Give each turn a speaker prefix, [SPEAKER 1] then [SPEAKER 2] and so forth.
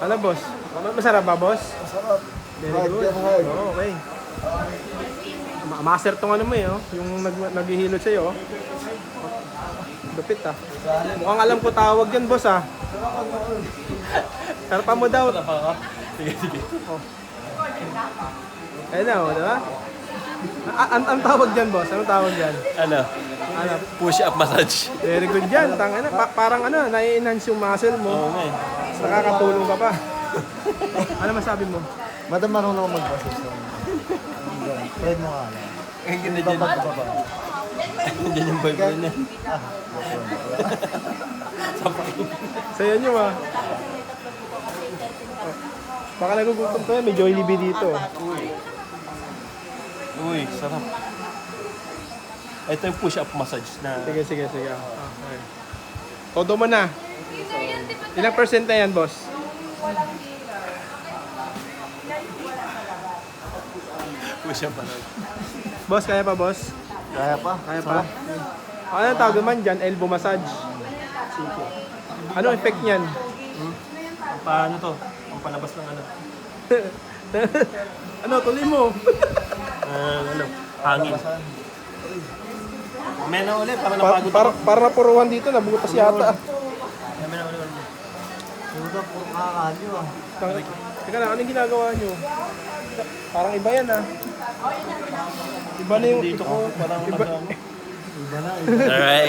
[SPEAKER 1] Ano, boss? Masarap ba, boss?
[SPEAKER 2] Masarap.
[SPEAKER 1] Very
[SPEAKER 2] Hard
[SPEAKER 1] good.
[SPEAKER 2] yan, hard.
[SPEAKER 1] Oo, okay. Master tong ano mo eh, oh. Yung naghihilot sa'yo, oh. Lupit, ah. Mukhang alam ko tawag yan, boss, ah. Sarap mo daw.
[SPEAKER 3] Sige, sige.
[SPEAKER 1] Oh. Ayun na, oh, diba? Ang tawag dyan, boss? Anong tawag dyan?
[SPEAKER 3] Ano?
[SPEAKER 1] Ano?
[SPEAKER 3] Push up massage.
[SPEAKER 1] Very good dyan. Tangina, parang ano, nai-enhance yung muscle mo.
[SPEAKER 3] Oo nga eh.
[SPEAKER 1] Mas nakakatulong ka pa. Ano masabi mo?
[SPEAKER 2] Madam, marunong ako mag-process ng... Try mo nga lang.
[SPEAKER 3] Ang ganda
[SPEAKER 2] Iba
[SPEAKER 3] dyan.
[SPEAKER 2] ba ito ba?
[SPEAKER 3] Dyan yung boyfriend niya.
[SPEAKER 1] Saya nyo, ah. Oh. Baka nagugutom to, may Jollibee dito.
[SPEAKER 3] Uy, sarap. Ito yung push up massage na...
[SPEAKER 1] Sige, sige, sige. Okay. Todo mo na. Ilang percent na yan, boss?
[SPEAKER 3] Push up massage.
[SPEAKER 1] Boss, kaya pa, boss?
[SPEAKER 2] Kaya pa?
[SPEAKER 1] Kaya pa? Ano ang tawag naman dyan? Elbow massage. Ano effect niyan?
[SPEAKER 3] Paano to? Ang palabas ng ano?
[SPEAKER 1] Ano, tuloy mo.
[SPEAKER 3] Ano? Hangin. Mena ulit, para napagod ako.
[SPEAKER 1] Para napuruhan dito, nabutas yata.
[SPEAKER 3] Mena ulit.
[SPEAKER 2] Puta, puro kakakalyo ah.
[SPEAKER 1] Teka lang, anong ginagawa nyo? Parang iba yan, ah. Iba na yung...
[SPEAKER 3] Dito ko, parang
[SPEAKER 1] Iba,
[SPEAKER 3] madami.
[SPEAKER 2] Iba na,
[SPEAKER 3] Alright.